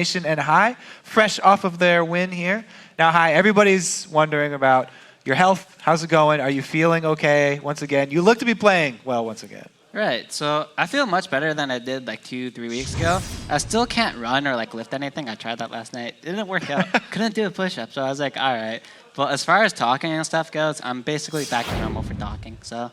And Hi, fresh off of their win here. Now, Hi, everybody's wondering about your health. How's it going? Are you feeling okay once again? You look to be playing well once again. Right, so I feel much better than I did like 2-3 weeks ago. I still can't run or like lift anything. I tried that last night. It didn't work out. Couldn't do a push-up, so I was like, all right. But as far as talking and stuff goes, I'm basically back to normal for talking, so.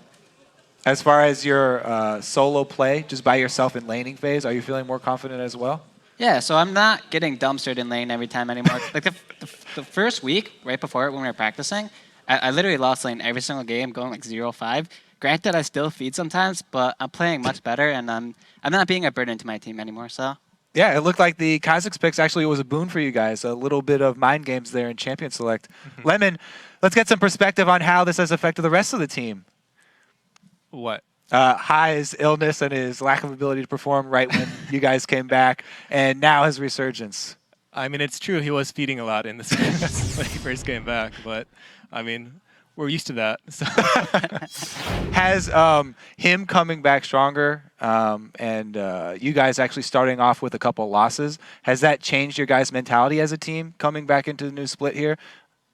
As far as your solo play, just by yourself in laning phase, are you feeling more confident as well? Yeah, so I'm not getting dumpstered in lane every time anymore. Like the first week, right before it, when we were practicing, I literally lost lane every single game, going like 0-5. Granted, I still feed sometimes, but I'm playing much better, and I'm not being a burden to my team anymore. So. Yeah, it looked like the Kha'Zix picks actually was a boon for you guys. A little bit of mind games there in Champion Select. Lemon, let's get some perspective on how this has affected the rest of the team. What? High's illness and his lack of ability to perform right when you guys came back, and now his resurgence. I mean, it's true. He was feeding a lot in this when he first came back, but I mean, we're used to that. So. Has him coming back stronger and you guys actually starting off with a couple losses, has that changed your guys' mentality as a team coming back into the new split here?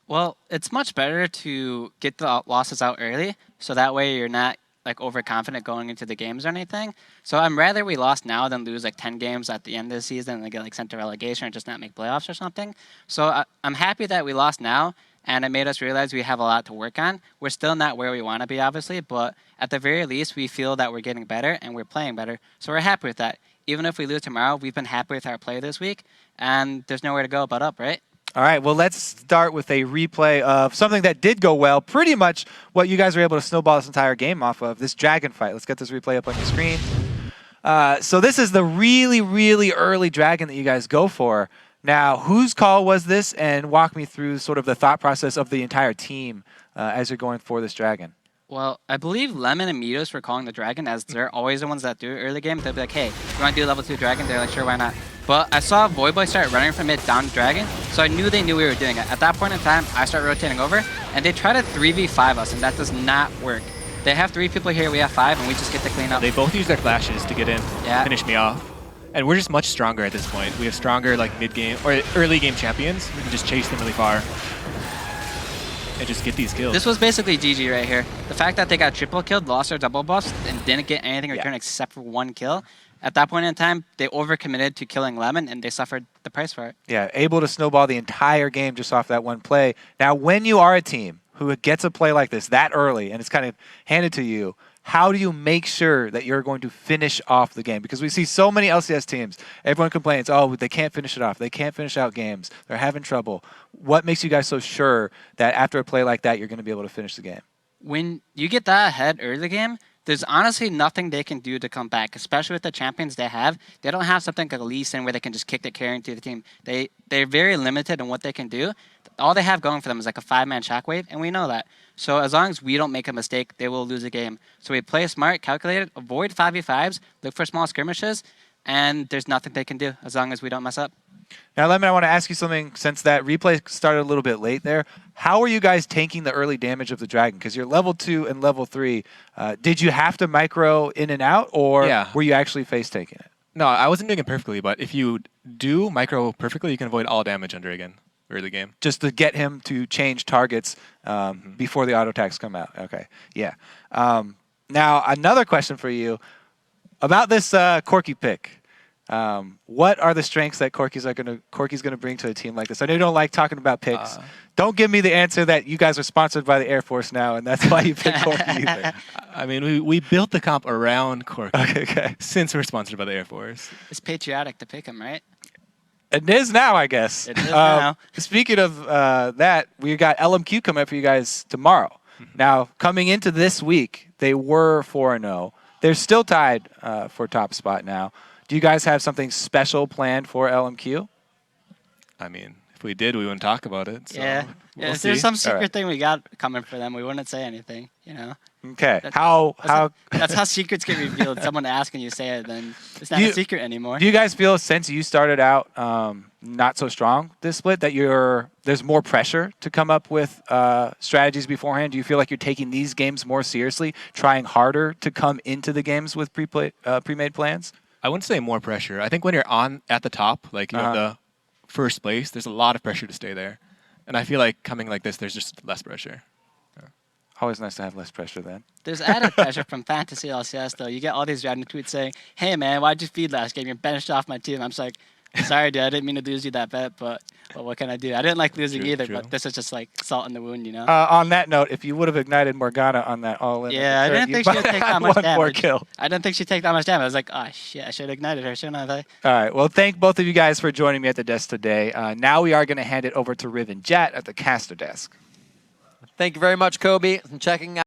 Well, it's much better to get the losses out early, so that way you're not like overconfident going into the games or anything. So I'm rather we lost now than lose like 10 games at the end of the season and get like sent to relegation or just not make playoffs or something. So I'm happy that we lost now, and it made us realize we have a lot to work on. We're still not where we want to be, obviously, but at the very least, we feel that we're getting better and we're playing better. So we're happy with that. Even if we lose tomorrow, we've been happy with our play this week, and there's nowhere to go but up, right? All right, well, let's start with a replay of something that did go well, pretty much what you guys were able to snowball this entire game off of, this dragon fight. Let's get this replay up on your screen. So this is the really, really early dragon that you guys go for. Now, whose call was this? And walk me through sort of the thought process of the entire team as you're going for this dragon. Well, I believe Lemon and Mitos were calling the dragon, as they're always the ones that do it early game. They'll be like, hey, you want to do level 2 dragon? They're like, sure, why not? But I saw Voidboy start running from mid down to dragon, so I knew they knew we were doing it. At that point in time, I start rotating over, and they try to 3v5 us, and that does not work. They have 3 people here, we have 5, and we just get to clean up. They both use their flashes to get in, finish me off. And we're just much stronger at this point. We have stronger like mid-game or early game champions. We can just chase them really far and just get these kills. This was basically GG right here. The fact that they got triple killed, lost their double buffs, and didn't get anything in return except for 1 kill. At that point in time, they overcommitted to killing Lemon, and they suffered the price for it. Yeah, able to snowball the entire game just off that one play. Now, when you are a team who gets a play like this that early, and it's kind of handed to you, how do you make sure that you're going to finish off the game? Because we see so many LCS teams. Everyone complains, oh, they can't finish it off. They can't finish out games. They're having trouble. What makes you guys so sure that after a play like that, you're going to be able to finish the game? When you get that ahead early game, there's honestly nothing they can do to come back, especially with the champions they have. They don't have something like a Lee Sin where they can just kick the carry into the team. They're very limited in what they can do. All they have going for them is like a 5-man shockwave, and we know that. So as long as we don't make a mistake, they will lose a game. So we play smart, calculated, avoid 5v5s, look for small skirmishes, and there's nothing they can do as long as we don't mess up. Now, Lemon, I want to ask you something. Since that replay started a little bit late there, how are you guys tanking the early damage of the dragon? Because you're level 2 and level 3. Did you have to micro in and out, or were you actually face taking it? No, I wasn't doing it perfectly, but if you do micro perfectly, you can avoid all damage under again early game. Just to get him to change targets before the auto attacks come out. Okay, yeah. Now, another question for you about this Corki pick. What are the strengths that Corki's gonna bring to a team like this? I know you don't like talking about picks. Don't give me the answer that you guys are sponsored by the Air Force now, and that's why you picked Corki either. I mean, we built the comp around Corki. Okay. Since we're sponsored by the Air Force. It's patriotic to pick him, right? It is now, I guess. It is now. Speaking of that, we got LMQ coming up for you guys tomorrow. Now, coming into this week, they were 4-0. They're still tied for top spot now. Do you guys have something special planned for LMQ? I mean, if we did, we wouldn't talk about it. So we'll if there's some secret thing we got coming for them, we wouldn't say anything, you know? Okay. That's how secrets get revealed. Someone asking you say it, then it's not a secret anymore. Do you guys feel, since you started out not so strong this split, that there's more pressure to come up with strategies beforehand? Do you feel like you're taking these games more seriously, trying harder to come into the games with pre-made plans? I wouldn't say more pressure. I think when you're at the top, like you have first place, there's a lot of pressure to stay there. And I feel like coming like this, there's just less pressure. Always nice to have less pressure then. There's added pressure from Fantasy LCS, though. You get all these random tweets saying, hey, man, why'd you feed last game? You're benched off my team. I'm just like, sorry, dude, I didn't mean to lose you that bet, but what can I do? I didn't like losing either, but this is just like salt in the wound, you know? On that note, if you would have ignited Morgana on that all-in, yeah, I didn't think she would take that much damage. More kill. I didn't think she'd take that much damage. I was like, oh, shit, I should have ignited her, shouldn't I? All right, well, thank both of you guys for joining me at the desk today. Now we are going to hand it over to Riv and Jet at the caster desk. Thank you very much, Kobe, and checking out.